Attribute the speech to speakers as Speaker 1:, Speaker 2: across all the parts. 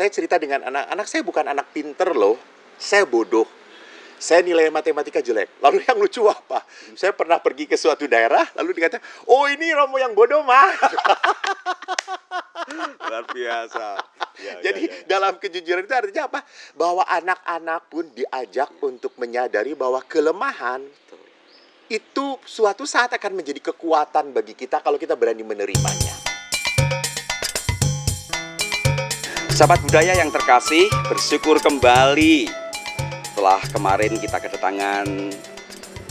Speaker 1: saya cerita dengan anak saya bukan anak pinter loh, saya bodoh. Saya nilai matematika jelek. Lalu yang lucu apa? Saya pernah pergi ke suatu daerah, lalu dikata, oh ini Romo yang bodoh, mah.
Speaker 2: Luar biasa.
Speaker 1: Jadi dalam kejujuran itu artinya apa? Bahwa anak-anak pun diajak untuk menyadari bahwa kelemahan itu suatu saat akan menjadi kekuatan bagi kita kalau kita berani menerimanya.
Speaker 2: Sahabat budaya yang terkasih, bersyukur kembali setelah kemarin kita kedatangan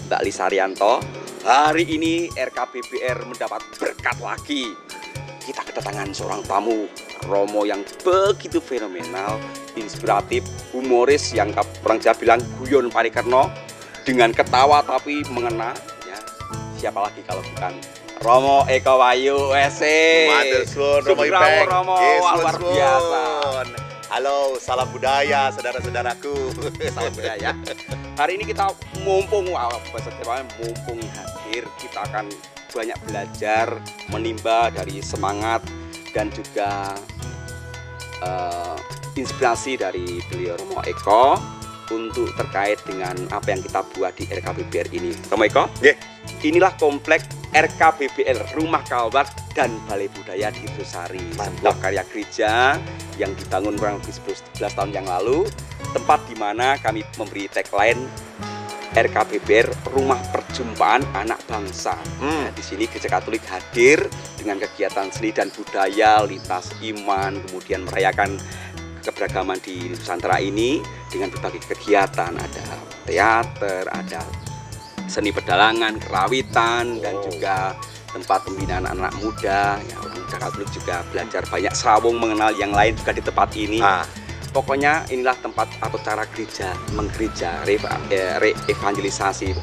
Speaker 2: Mbak Lisa Arianto. Hari ini RKBBR mendapat berkat lagi. Kita kedatangan seorang tamu, Romo yang begitu fenomenal, inspiratif, humoris yang orang Jawa bilang guyon parikerno, dengan ketawa tapi mengena. Ya, siapa lagi kalau bukan Romo Eko Wahyu WC.
Speaker 1: Romo Ipeng.
Speaker 2: Romo luar biasa.
Speaker 1: Halo, salam budaya, saudara-saudaraku.
Speaker 2: Salam budaya. Hari ini kita mumpung hadir, kita akan banyak belajar, menimba dari semangat dan juga inspirasi dari beliau Romo Eko untuk terkait dengan apa yang kita buat di RKBBR ini. Romo Eko, inilah komplek RKBBR, Rumah Kalbat dan Balai Budaya di Tusari, sebuah karya gereja yang dibangun kurang lebih 11 tahun yang lalu, tempat di mana kami memberi tagline RKBBR, Rumah Perjumpaan Anak Bangsa. Nah, di sini Gereja Katolik hadir dengan kegiatan seni dan budaya, lintas iman, kemudian merayakan keberagaman di Nusantara ini dengan berbagai kegiatan, ada teater, ada seni pedalangan, kerawitan, dan juga tempat pembinaan anak muda. Ya, orang muda Katolik juga belajar banyak serawung mengenal yang lain juga di tempat ini. Pokoknya inilah tempat atau cara gereja menggereja, evangelisasi,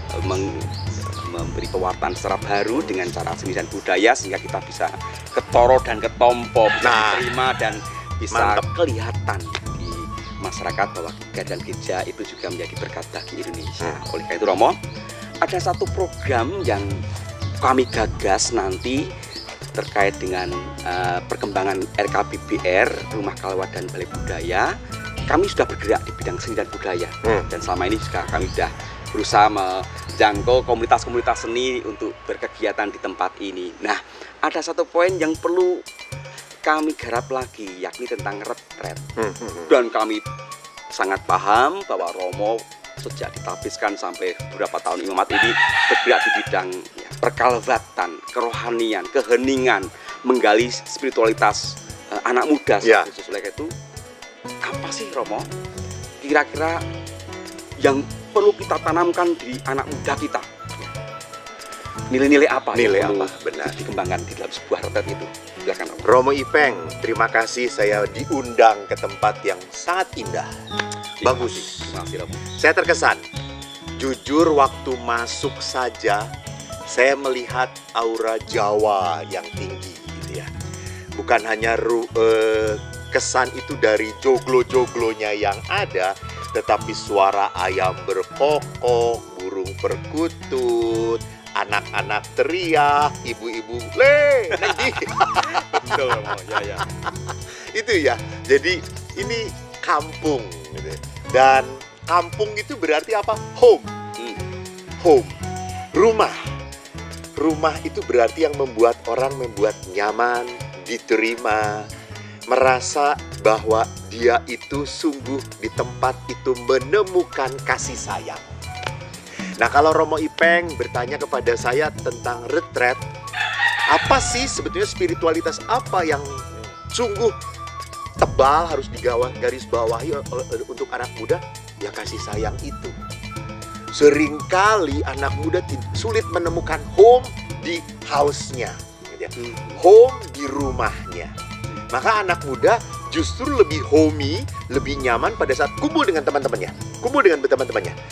Speaker 2: memberi pewartaan secara baru dengan cara seni dan budaya sehingga kita bisa ketoro dan ketompo, bisa diterima dan bisa kelihatan di masyarakat bahwa kegiatan gereja itu juga menjadi berkat bagi Indonesia. Oleh karena itu Romo, ada satu program yang kami gagas nanti terkait dengan perkembangan RKBBR, Rumah Kalbat dan Balai Budaya. Kami sudah bergerak di bidang seni dan budaya, dan selama ini juga kami sudah berusaha menjangkau komunitas-komunitas seni untuk berkegiatan di tempat ini. Nah, ada satu poin yang perlu kami garap lagi, yakni tentang retret. Dan kami sangat paham bahwa Romo sejak ditabiskan sampai beberapa tahun imamat ini bergerak di bidang perkalbatan, kerohanian, keheningan, menggali spiritualitas anak muda. Oleh itu, apa sih Romo kira-kira yang perlu kita tanamkan di anak muda kita? Nilai-nilai apa?
Speaker 1: Benar
Speaker 2: dikembangkan di dalam sebuah retret itu? Silakan
Speaker 1: Romo Ipeng, terima kasih saya diundang ke tempat yang sangat indah. Bagus. Saya terkesan. Jujur waktu masuk saja saya melihat aura Jawa yang tinggi gitu ya. Bukan hanya kesan itu dari joglo-joglonya yang ada, tetapi suara ayam berkokok, burung perkutut, anak-anak teriak, ibu-ibu le, nanti. Betul, ya. Itu ya. Jadi ini kampung gitu. Dan kampung itu berarti apa? Home. Home. Rumah itu berarti yang membuat orang nyaman, diterima, merasa bahwa dia itu sungguh di tempat itu menemukan kasih sayang. Nah, kalau Romo Ipeng bertanya kepada saya tentang retret, apa sih sebetulnya spiritualitas apa yang sungguh tebal harus garis bawahi untuk anak muda? Ya kasih sayang itu. Seringkali anak muda sulit menemukan home di house-nya, home di rumahnya. Maka anak muda justru lebih homey, lebih nyaman pada saat kumpul dengan teman-temannya.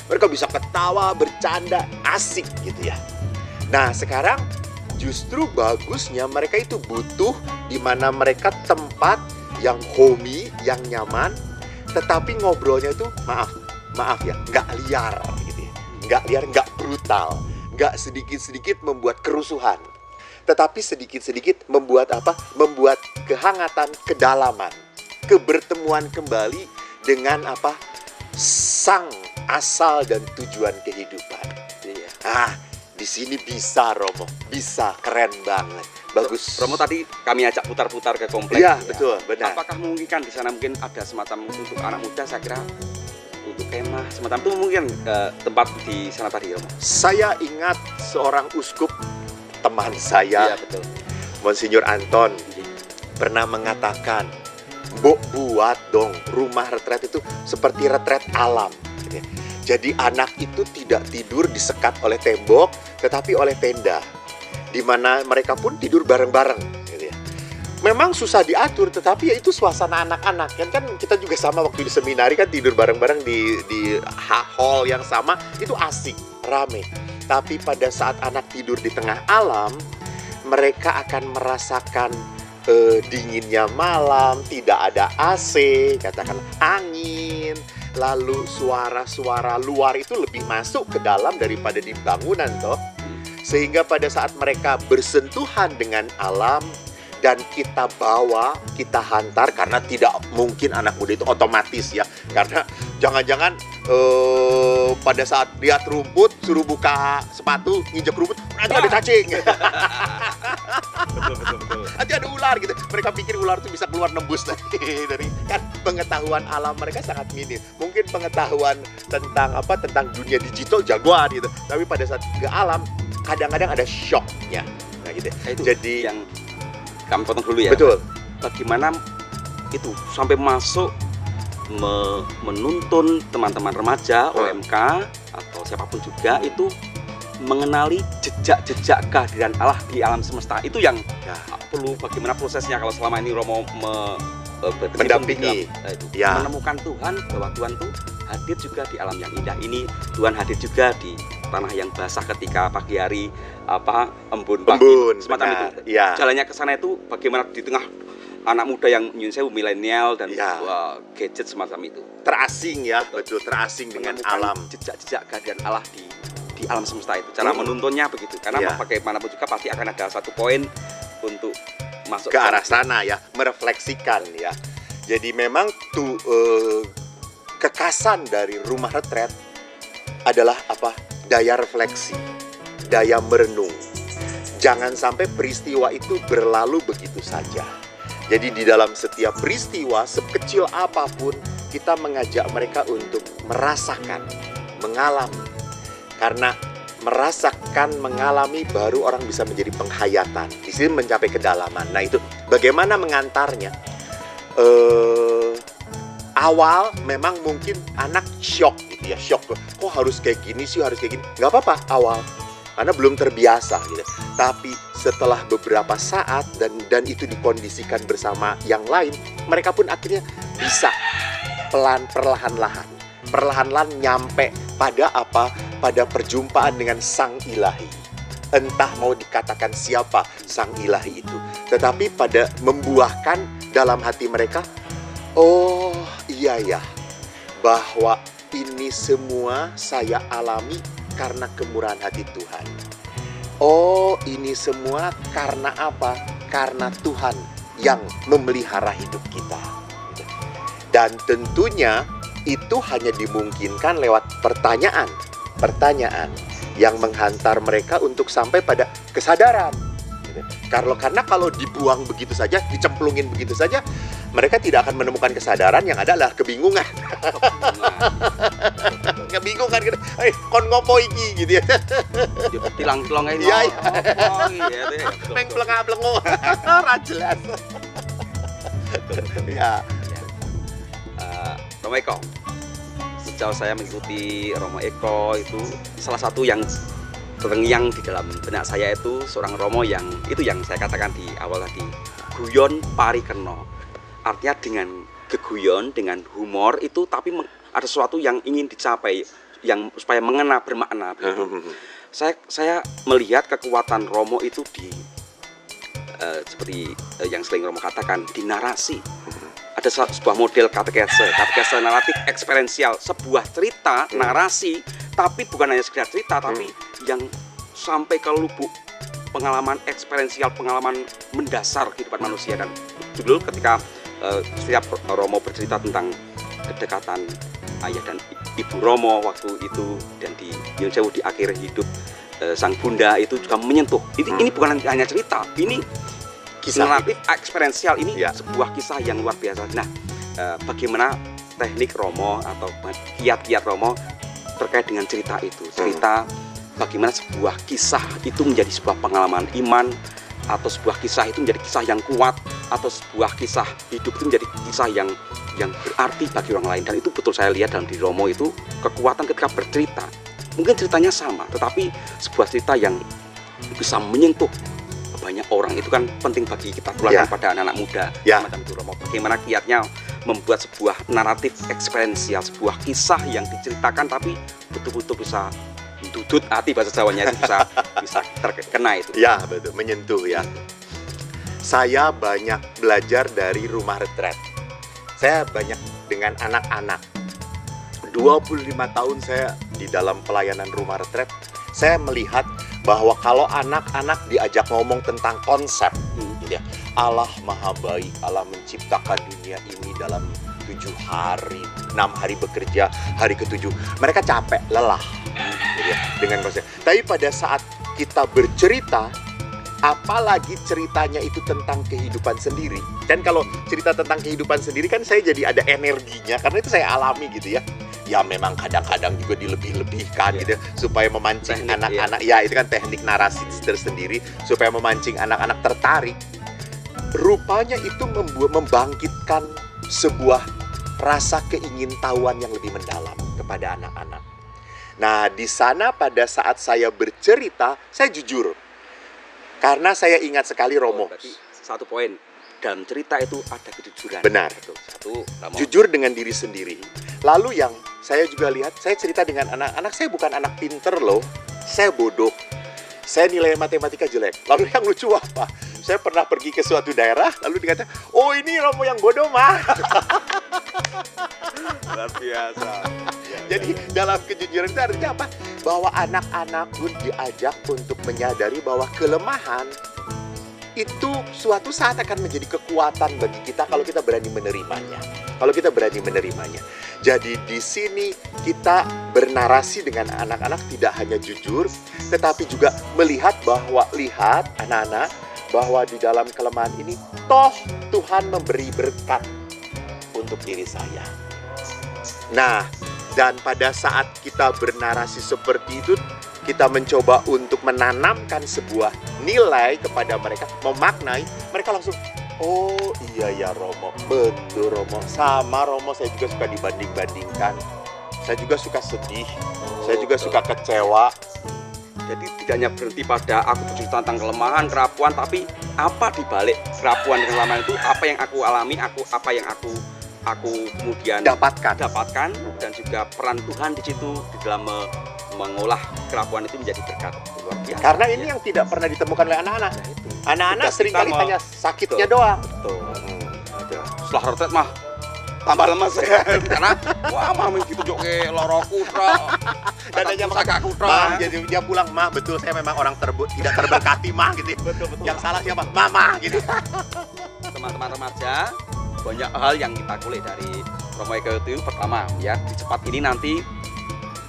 Speaker 1: Mereka bisa ketawa, bercanda, asik gitu ya. Nah, sekarang justru bagusnya mereka itu butuh di mana mereka tempat yang homey, yang nyaman, tetapi ngobrolnya itu maaf ya, nggak liar gitu ya. Nggak brutal, nggak sedikit-sedikit membuat kerusuhan. Tetapi sedikit-sedikit membuat apa? Membuat kehangatan, kedalaman. kebertemuan kembali dengan apa? Sang asal dan tujuan kehidupan.
Speaker 2: Iya.
Speaker 1: Di sini bisa Romo, bisa, keren banget. Bagus.
Speaker 2: Romo tadi kami ajak putar-putar ke kompleks.
Speaker 1: Iya, betul, benar.
Speaker 2: Apakah memungkinkan di sana mungkin ada semacam untuk anak muda, saya kira untuk kemah semacam itu mungkin tempat di sana tadi, Romo?
Speaker 1: Saya ingat seorang uskup teman saya,
Speaker 2: Iya, betul.
Speaker 1: Monsinyur Anton, pernah mengatakan, buat dong rumah retret itu seperti retret alam. Gitu ya. Jadi anak itu tidak tidur disekat oleh tembok, tetapi oleh tenda, di mana mereka pun tidur bareng-bareng. Gitu ya. Memang susah diatur, tetapi ya itu suasana anak-anak. Kan kita juga sama waktu di seminari kan tidur bareng-bareng di hall yang sama, itu asik, rame. Tapi pada saat anak tidur di tengah alam, mereka akan merasakan dinginnya malam, tidak ada AC, katakan angin. Lalu suara-suara luar itu lebih masuk ke dalam daripada di bangunan toh. Sehingga pada saat mereka bersentuhan dengan alam dan kita bawa, kita hantar, karena tidak mungkin anak muda itu otomatis ya. Karena jangan-jangan pada saat lihat rumput suruh buka sepatu, nginjek rumput, nanti ada cacing.
Speaker 2: Betul.
Speaker 1: Nanti ada ular gitu. Mereka pikir ular itu bisa keluar nembus dari kan pengetahuan alam mereka sangat minim. Mungkin pengetahuan tentang dunia digital jagoan gitu. Tapi pada saat ke alam kadang-kadang ada shocknya. Nah gitu.
Speaker 2: Itu
Speaker 1: jadi
Speaker 2: yang kami potong dulu ya.
Speaker 1: Betul.
Speaker 2: Bagaimana itu sampai masuk menuntun teman-teman remaja OMK atau siapapun juga itu mengenali jejak-jejak kehadiran Allah di alam semesta. Itu yang perlu, bagaimana prosesnya kalau selama ini Romo
Speaker 1: mendampingi
Speaker 2: menemukan Tuhan, bahwa Tuhan itu hadir juga di alam yang indah ini. Tuhan hadir juga di tanah yang basah ketika pagi hari embun semacam itu.
Speaker 1: Ya.
Speaker 2: Jalannya ke sana itu bagaimana di tengah anak muda yang nyunseu milenial dan gadget semacam itu.
Speaker 1: Terasing ya, betul, terasing dengan alam.
Speaker 2: Jejak-jejak kehadiran Allah di alam semesta itu. Cara menuntunnya begitu. Karena bagaimanapun juga pasti akan ada satu poin untuk masuk
Speaker 1: ke arah sana ya, merefleksikan ya. Jadi memang tuh kekasan dari rumah retret adalah apa? Daya refleksi, daya merenung. Jangan sampai peristiwa itu berlalu begitu saja. Jadi di dalam setiap peristiwa, sekecil apapun, kita mengajak mereka untuk merasakan, mengalami. Karena merasakan, mengalami, baru orang bisa menjadi penghayatan. Di sini mencapai kedalaman. Nah itu, bagaimana mengantarnya? Awal memang mungkin anak shock gitu ya, shock. Kok harus kayak gini sih, harus kayak gini? Gak apa-apa awal, karena belum terbiasa gitu. Tapi setelah beberapa saat dan itu dikondisikan bersama yang lain, mereka pun akhirnya bisa perlahan-lahan nyampe pada apa? Pada perjumpaan dengan Sang Ilahi. Entah mau dikatakan siapa Sang Ilahi itu, tetapi pada membuahkan dalam hati mereka, oh iya ya, bahwa ini semua saya alami karena kemurahan hati Tuhan. Oh, ini semua karena apa? Karena Tuhan yang memelihara hidup kita. Dan tentunya itu hanya dimungkinkan lewat pertanyaan yang menghantar mereka untuk sampai pada kesadaran. Karena kalau dibuang begitu saja, dicemplungin begitu saja, mereka tidak akan menemukan kesadaran, yang ada adalah kebingungan. Kebingungan gitu. Kon ngopo iki gitu ya.
Speaker 2: Tilang-tilang ae.
Speaker 1: Iya.
Speaker 2: Peng
Speaker 1: plengak-plengo. Ora jelas. Ya.
Speaker 2: Romo Eko. Sejauh saya mengikuti Romo Eko itu salah satu yang terngiang di dalam benak saya itu seorang Romo yang itu yang saya katakan di awal tadi, guyon parikeno. Artinya dengan keguyon, dengan humor itu, tapi ada sesuatu yang ingin dicapai, yang supaya mengena, bermakna. Saya melihat kekuatan Romo itu di seperti yang sering Romo katakan, di narasi. Ada sebuah model katekese naratif eksperensial, sebuah cerita narasi, tapi bukan hanya sekedar cerita, tapi yang sampai ke lubuk pengalaman eksperensial, pengalaman mendasar kehidupan manusia. Dan dulu ketika setiap Romo bercerita tentang kedekatan ayah dan ibu Romo waktu itu, dan di Nyun Sewu di akhir hidup sang bunda itu juga menyentuh. Ini bukan hanya cerita, ini kisah naratif eksperiensial, ini sebuah kisah yang luar biasa. Nah, bagaimana teknik Romo atau kiat-kiat Romo terkait dengan cerita itu, cerita bagaimana sebuah kisah itu menjadi sebuah pengalaman iman, atau sebuah kisah itu menjadi kisah yang kuat, atau sebuah kisah hidup itu menjadi kisah yang berarti bagi orang lain. Dan itu betul saya lihat dalam diri Romo itu, kekuatan ketika bercerita. Mungkin ceritanya sama, tetapi sebuah cerita yang bisa menyentuh banyak orang, itu kan penting bagi kita tularkan pada anak-anak muda macam itu Romo. Bagaimana kiatnya membuat sebuah naratif eksperiensial, sebuah kisah yang diceritakan tapi betul-betul bisa dudut hati, bahasa Jawanya itu bisa terkena itu.
Speaker 1: Ya, betul, menyentuh ya. Saya banyak belajar dari rumah retret. Saya banyak dengan anak-anak. 25 tahun saya di dalam pelayanan rumah retret. Saya melihat bahwa kalau anak-anak diajak ngomong tentang konsep, gitu ya, Allah Maha Baik, Allah menciptakan dunia ini dalam 7 hari, 6 hari bekerja, hari ke-7 mereka capek, lelah, gitu ya, dengan konsep. Tapi pada saat kita bercerita, apalagi ceritanya itu tentang kehidupan sendiri, kan kalau cerita tentang kehidupan sendiri kan saya jadi ada energinya, karena itu saya alami gitu ya. Ya memang kadang-kadang juga dilebih-lebihkan gitu supaya memancing anak-anak. Ya itu kan teknik narasi tersendiri supaya memancing anak-anak tertarik. Rupanya itu membangkitkan sebuah rasa keingintahuan yang lebih mendalam kepada anak-anak. Nah, di sana pada saat saya bercerita, saya jujur. Karena saya ingat sekali Romo.
Speaker 2: Berarti satu poin, dalam cerita itu ada kejujuran.
Speaker 1: Benar.
Speaker 2: Satu,
Speaker 1: jujur dengan diri sendiri. Lalu yang saya juga lihat, saya cerita dengan anak-anak, saya bukan anak pinter loh, saya bodoh. Saya nilai matematika jelek. Lalu yang lucu apa? Saya pernah pergi ke suatu daerah, lalu dikatakan, oh ini Romo yang bodoh mah.
Speaker 2: Luar biasa.
Speaker 1: Jadi dalam kejujuran itu artinya apa? Bahwa anak-anak pun diajak untuk menyadari bahwa kelemahan itu suatu saat akan menjadi kekuatan bagi kita kalau kita berani menerimanya. Kalau kita berani menerimanya. Jadi di sini kita bernarasi dengan anak-anak tidak hanya jujur, tetapi juga melihat bahwa, lihat anak-anak, bahwa di dalam kelemahan ini toh Tuhan memberi berkat untuk diri saya. Nah, dan pada saat kita bernarasi seperti itu, kita mencoba untuk menanamkan sebuah nilai kepada mereka, memaknai, mereka langsung, oh iya ya Romo, betul Romo, sama Romo saya juga suka dibanding-bandingkan, saya juga suka sedih, saya juga suka kecewa.
Speaker 2: Jadi tidak hanya berhenti pada aku bercerita tentang kelemahan, kerapuan, tapi apa di balik kerapuan dan kelemahan itu, apa yang aku alami, apa yang aku kemudian dapatkan, dan juga peran Tuhan di situ di dalam mengolah kerapuan itu menjadi berkat. Luar biasa.
Speaker 1: Karena ini yang tidak pernah ditemukan oleh anak-anak. Anak-anak seringkali hanya sakitnya doang.
Speaker 2: Betul. Setelah retret mah tambah lemas karena wah mah gitu jok ke loroku
Speaker 1: dan hanya agak kutra. Jadi dia pulang, mah betul saya memang orang tidak terberkati mah gitu. Betul. Yang salah siapa? Mama gitu.
Speaker 2: Teman-teman remaja, banyak hal yang kita kulik dari Romo Eko itu. Pertama ya, di cepat ini nanti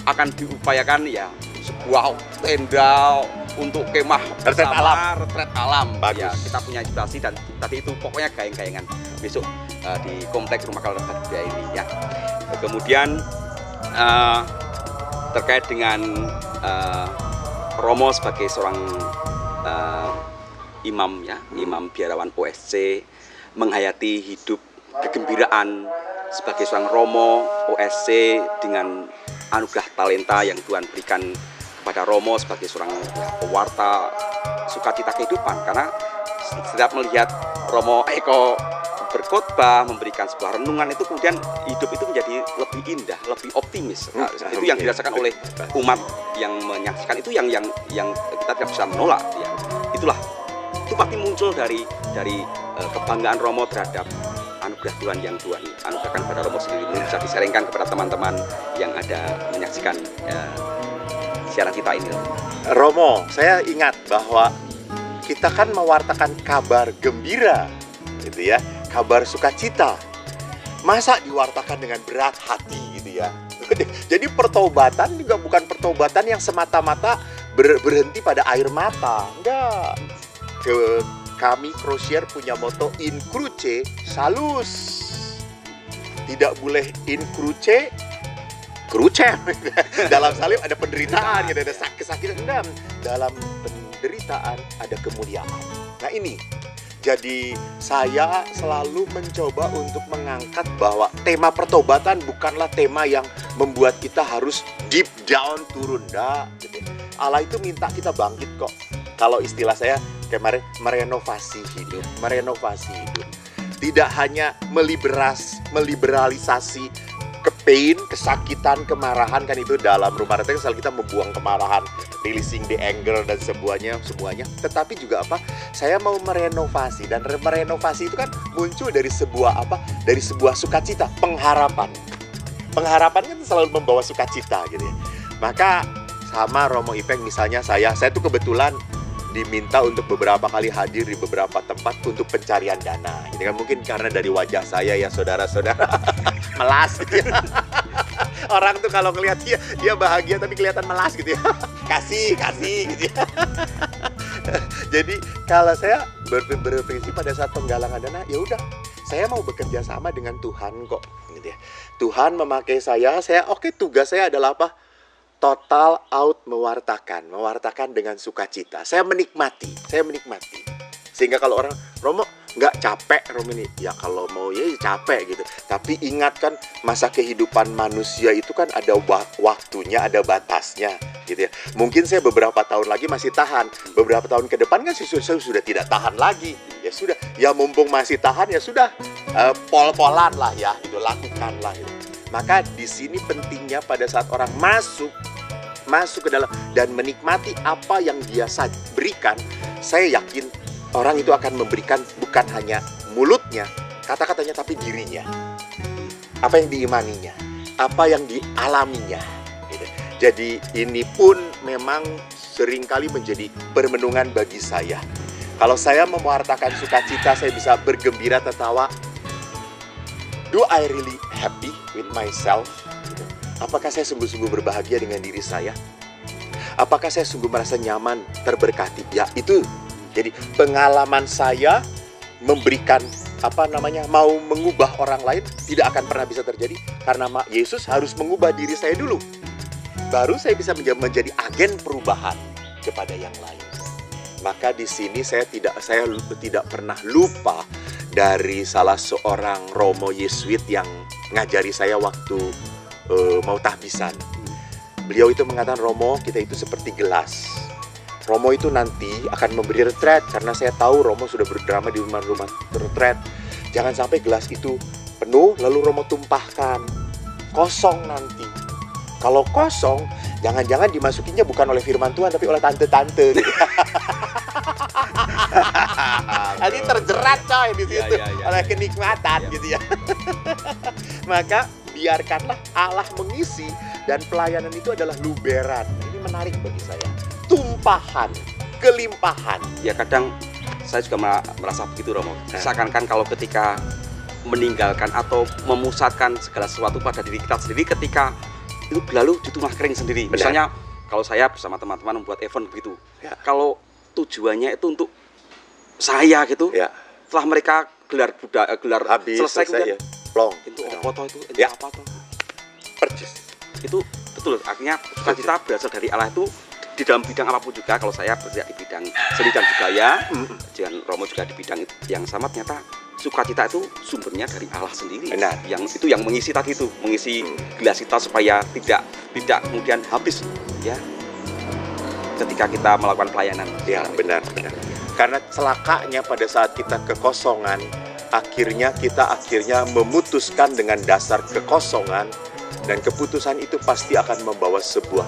Speaker 2: akan diupayakan ya sebuah tenda untuk kemah
Speaker 1: retret
Speaker 2: alam.
Speaker 1: Bagus.
Speaker 2: Ya, kita punya inspirasi dan tadi itu pokoknya gayeng-gayengan besok di kompleks Rumah Kalbar Bahagia ini ya. Kemudian terkait dengan Romo sebagai seorang imam ya, imam biarawan OSC, menghayati hidup kegembiraan sebagai seorang Romo OSC dengan anugerah talenta yang Tuhan berikan kepada Romo sebagai seorang pewarta sukacita kehidupan. Karena setiap melihat Romo Eko berkhotbah, memberikan sebuah renungan, itu kemudian hidup itu menjadi lebih indah, lebih optimis. Nah, itu yang dirasakan oleh umat yang menyaksikan, itu yang kita tidak bisa menolak ya. Itu pasti muncul dari kebanggaan Romo terhadap anugerah Tuhan yang Tuhan anugerahkan pada Romo sendiri. Ini bisa disaringkan kepada teman-teman yang ada menyaksikan siaran kita ini.
Speaker 1: Romo, saya ingat bahwa kita kan mewartakan kabar gembira gitu ya. kabar sukacita. Masa diwartakan dengan berat hati gitu ya. Jadi pertobatan juga bukan pertobatan yang semata-mata berhenti pada air mata. Enggak. Kami Crosier punya moto in cruce salus. Tidak boleh in cruce dalam salib ada penderitaan gitu, ada kesakitan. Enggak. Dalam penderitaan ada kemuliaan. Nah ini, jadi saya selalu mencoba untuk mengangkat bahwa tema pertobatan bukanlah tema yang membuat kita harus deep down turun. Gitu. Allah itu minta kita bangkit kok. Kalau istilah saya kemarin, merenovasi hidup. Tidak hanya meliberalisasi pain, kesakitan, kemarahan, kan itu dalam rumah tangga selalu kita membuang kemarahan, releasing the anger dan semuanya. Tetapi juga apa? Saya mau merenovasi, dan merenovasi itu kan muncul dari sebuah apa? Dari sebuah sukacita, pengharapan. Pengharapan kan selalu membawa sukacita gitu ya. Maka sama Romo Ipeng misalnya saya tuh kebetulan diminta untuk beberapa kali hadir di beberapa tempat untuk pencarian dana. Ini kan mungkin karena dari wajah saya ya saudara-saudara melas gitu ya. Orang tuh kalau ngelihat dia bahagia tapi kelihatan melas gitu ya. Kasih gitu ya. Jadi kalau saya berprinsip pada saat penggalangan dana, ya udah, saya mau bekerja sama dengan Tuhan kok gitu ya. Tuhan memakai saya oke, tugas saya adalah apa? Total out mewartakan dengan sukacita. Saya menikmati. Sehingga kalau orang, Romo nggak capek Romo ini, ya kalau mau ya capek gitu. Tapi ingatkan masa kehidupan manusia itu kan ada waktunya, ada batasnya gitu ya. Mungkin saya beberapa tahun lagi masih tahan, beberapa tahun ke depan kan saya sudah tidak tahan lagi. Ya sudah, ya mumpung masih tahan ya sudah, pol-polan lah ya, gitu, lakukanlah gitu. Maka di sini pentingnya pada saat orang masuk ke dalam dan menikmati apa yang dia berikan, saya yakin orang itu akan memberikan bukan hanya mulutnya, kata-katanya, tapi dirinya. Apa yang diimaninya, apa yang dialaminya. Gitu. Jadi ini pun memang seringkali menjadi permenungan bagi saya. Kalau saya mewartakan sukacita, saya bisa bergembira, tertawa. Do I really happy with myself? Apakah saya sungguh-sungguh berbahagia dengan diri saya? Apakah saya sungguh merasa nyaman, terberkati? Ya, itu. Jadi pengalaman saya memberikan mau mengubah orang lain tidak akan pernah bisa terjadi karena Yesus harus mengubah diri saya dulu. Baru saya bisa menjadi agen perubahan kepada yang lain. Maka di sini saya tidak pernah lupa dari salah seorang Romo Yesuit yang ngajari saya waktu mau tahbisan. Beliau itu mengatakan, Romo, kita itu seperti gelas. Romo itu nanti akan memberi retret, karena saya tahu Romo sudah berdrama di rumah-rumah retret. Jangan sampai gelas itu penuh lalu Romo tumpahkan. Kosong nanti. Kalau kosong, jangan-jangan dimasukinya bukan oleh firman Tuhan tapi oleh tante-tante. Nanti terjerat coy di situ oleh kenikmatan gitu ya. Maka biarkanlah Allah mengisi, dan pelayanan itu adalah luberan. Ini menarik bagi saya. Tumpahan, kelimpahan.
Speaker 2: Ya kadang saya juga merasa begitu Romo. Seakan-akan kalau ketika meninggalkan atau memusatkan segala sesuatu pada diri kita sendiri, ketika itu lalu di rumah kering sendiri.
Speaker 1: Benar.
Speaker 2: Misalnya kalau saya bersama teman-teman membuat event begitu, kalau tujuannya itu untuk saya gitu, setelah mereka gelar
Speaker 1: habis,
Speaker 2: selesai kemudian
Speaker 1: plong.
Speaker 2: Itu apa toh itu? Apa toh?
Speaker 1: Percis.
Speaker 2: Itu betul, artinya sukacita berasal dari Allah itu di dalam bidang apapun juga. Kalau saya bergerak di bidang seni dan budaya, dan Romo juga di bidang yang sama, ternyata sukacita itu sumbernya dari Allah sendiri.
Speaker 1: Benar.
Speaker 2: Yang itu yang mengisi tadi itu, mengisi gelas kita supaya tidak kemudian habis ya ketika kita melakukan pelayanan.
Speaker 1: Ya, benar. Karena celakanya pada saat kita kekosongan, kita akhirnya memutuskan dengan dasar kekosongan, dan keputusan itu pasti akan membawa sebuah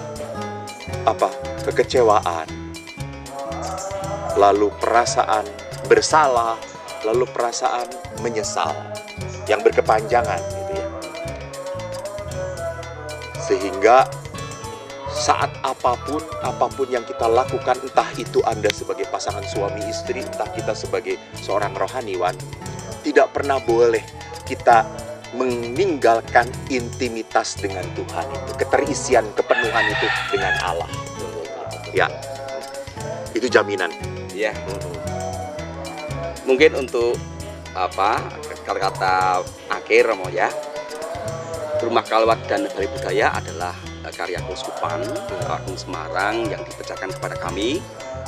Speaker 1: kekecewaan, lalu perasaan bersalah, lalu perasaan menyesal yang berkepanjangan gitu ya. Sehingga saat apapun yang kita lakukan, entah itu Anda sebagai pasangan suami istri, entah kita sebagai seorang rohaniwan, tidak pernah boleh kita meninggalkan intimitas dengan Tuhan itu, keterisian, kepenuhan itu dengan Allah. Ya, itu jaminan.
Speaker 2: Ya. Mungkin untuk kata-kata akhir Romo ya, Rumah Kalwat dan Balai Budaya adalah karya Keuskupan Agung Semarang yang dipercayakan kepada kami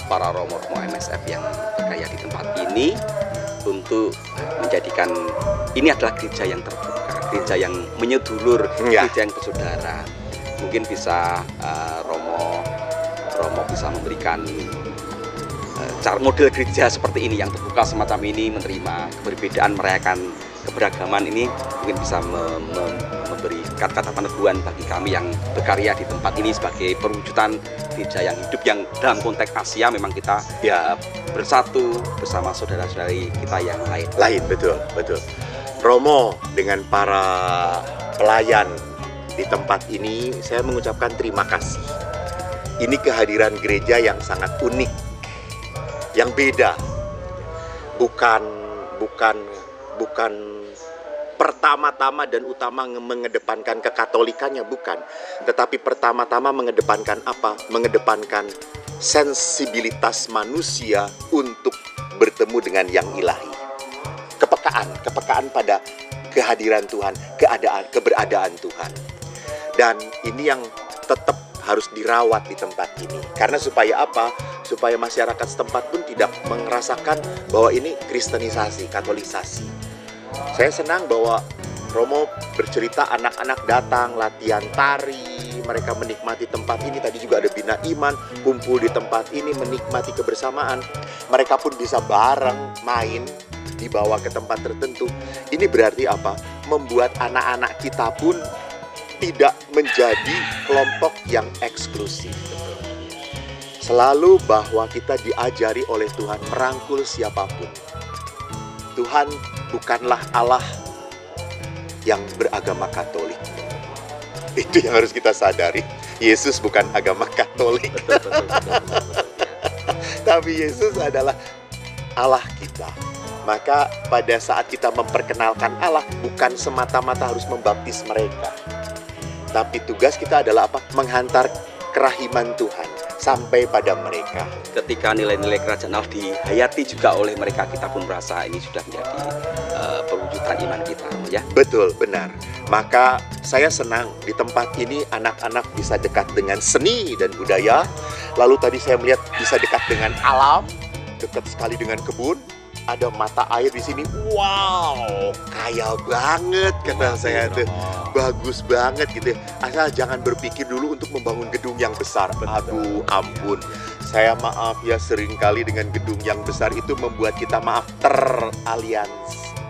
Speaker 2: para Romo-Romo MSF yang berkarya di tempat ini untuk menjadikan ini adalah gereja yang terbuka, gereja yang menyedulur, gereja yang bersaudara. Mungkin bisa Romo bisa memberikan cara model gereja seperti ini yang terbuka semacam ini, menerima keberbedaan, merayakan keberagaman ini, mungkin bisa memberi kata-kata peneguhan bagi kami yang berkarya di tempat ini sebagai perwujudan gereja yang hidup, yang dalam konteks Asia memang kita bersatu bersama saudara-saudari kita yang lain.
Speaker 1: Betul. Romo dengan para pelayan di tempat ini, saya mengucapkan terima kasih. Ini kehadiran gereja yang sangat unik, yang beda, bukan pertama-tama dan utama mengedepankan kekatolikannya, bukan, tetapi pertama-tama mengedepankan apa? Mengedepankan sensibilitas manusia untuk bertemu dengan yang ilahi, kepekaan pada kehadiran Tuhan, keberadaan Tuhan, dan ini yang tetap harus dirawat di tempat ini. Karena supaya apa? Supaya masyarakat setempat pun tidak merasakan bahwa ini kristenisasi, katolisasi. Saya senang bahwa Romo bercerita anak-anak datang latihan tari, mereka menikmati tempat ini. Tadi juga ada Bina Iman kumpul di tempat ini menikmati kebersamaan. Mereka pun bisa bareng main, dibawa ke tempat tertentu. Ini berarti apa? Membuat anak-anak kita pun tidak menjadi kelompok yang eksklusif. Selalu bahwa kita diajari oleh Tuhan merangkul siapapun. Tuhan bukanlah Allah yang beragama Katolik. Itu yang harus kita sadari. Yesus bukan agama Katolik.
Speaker 2: Betul.
Speaker 1: Tapi Yesus adalah Allah kita. Maka pada saat kita memperkenalkan Allah, bukan semata-mata harus membaptis mereka, tapi tugas kita adalah apa? Menghantar kerahiman Tuhan sampai pada mereka.
Speaker 2: Ketika nilai-nilai kerajaan Allah dihayati juga oleh mereka, kita pun merasa ini sudah menjadi perwujudan iman kita, ya.
Speaker 1: Betul, benar. Maka saya senang di tempat ini anak-anak bisa dekat dengan seni dan budaya. Lalu tadi saya melihat bisa dekat dengan alam, dekat sekali dengan kebun. Ada mata air di sini. Wow, kaya banget kata saya tuh. Bagus banget gitu. Asal jangan berpikir dulu untuk membangun gedung yang besar. Aduh, ampun. Saya maaf ya, seringkali dengan gedung yang besar itu membuat kita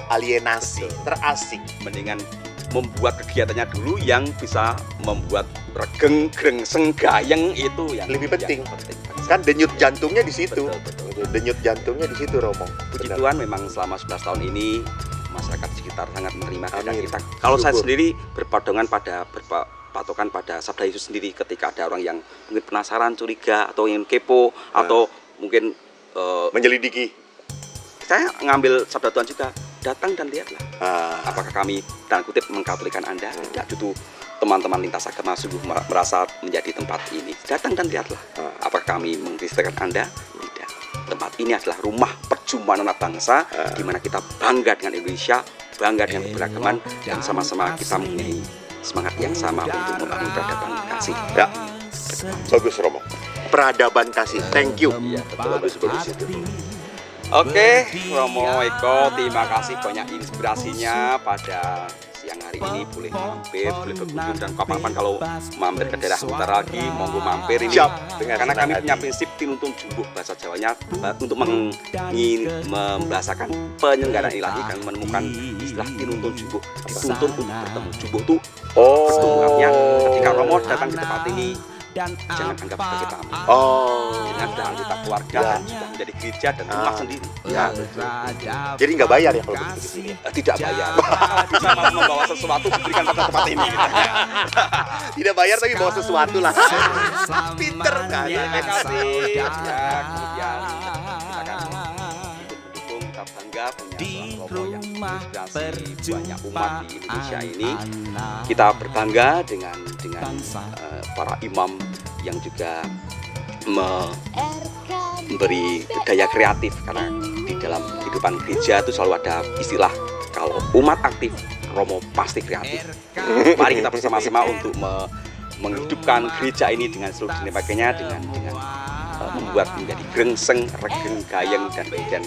Speaker 1: alienasi, terasing.
Speaker 2: Mendingan membuat kegiatannya dulu yang bisa membuat regeng, grengseng, gayeng, itu yang
Speaker 1: lebih penting. Kan denyut jantungnya di situ.
Speaker 2: Betul.
Speaker 1: Denyut jantungnya di situ, Romo.
Speaker 2: Puji Tuhan, memang selama 11 tahun ini masyarakat sekitar sangat menerima keadaan kita. Kalau saya sendiri berpatokan pada sabda Yesus sendiri, ketika ada orang yang mungkin penasaran, curiga, atau yang kepo, atau mungkin
Speaker 1: menyelidiki.
Speaker 2: Saya ngambil sabda Tuhan juga, datang dan lihatlah. Apakah kami, dan kutip, mengkatolikan Anda? Tidak, itu teman-teman lintas agama sungguh merasa menjadi tempat ini. Datang dan lihatlah. Apakah kami mengkristenkan Anda? Tidak. Tempat ini adalah rumah perjumpaan anak bangsa, di mana kita bangga dengan Indonesia, bangga dengan keberagaman, dan sama-sama kita mempunyai semangat yang sama untuk membangun peradaban kasih.
Speaker 1: Ya, bagus Romo. Peradaban kasih, thank you.
Speaker 2: Iya,
Speaker 1: bagus itu.
Speaker 2: Oke, Romo Eko, terima kasih banyak inspirasinya pada siang hari ini. Boleh mampir, boleh berkunjung, dan kapan-kapan kalau mampir ke daerah utara lagi, monggo mampir ini.
Speaker 1: Siap,
Speaker 2: karena kami punya prinsip tinuntun jumbuh, bahasa Jawanya, untuk membahasakan penyelenggaraan ilahi. Kami menemukan istilah tinuntun jumbuh, dituntun untuk bertemu. Jumbuh itu pertemuannya ketika Romo datang ke tempat ini, jangan anggap sebagai tamu. Dengan sudah anggota keluarga, dan sudah menjadi gereja dan rumah sendiri.
Speaker 1: Ya, betul. Jadi nggak bayar ya kalau begitu di sini?
Speaker 2: Tidak bayar. Bisa malah membawa sesuatu diberikan pada tempat ini.
Speaker 1: Tidak bayar tapi bawa sesuatu lah. Pinter kan?
Speaker 2: Terima kasih. Kemudian kita akan ikut mendukung, kita bangga bangga punya seorang Romo yang menginspirasi banyak umat di Indonesia ini. Kita berbangga dengan para imam yang juga memberi daya kreatif, karena di dalam kehidupan gereja itu selalu ada istilah kalau umat aktif, Romo pasti kreatif. Mari kita bersama-sama untuk menghidupkan gereja ini dengan seluruh dinamikanya, dengan membuat menjadi grengseng, regeng, gayeng, dan kemudian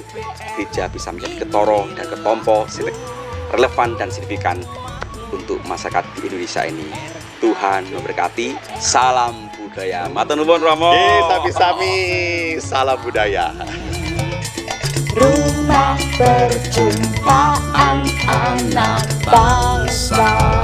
Speaker 2: gereja bisa menjadi ketoro dan ketompo, relevan dan signifikan untuk masyarakat di Indonesia ini. Tuhan memberkati. Salam budaya. Matur nuwun Romo.
Speaker 1: Sami-sami. Salam budaya.
Speaker 3: Rumah perjumpaan anak bangsa.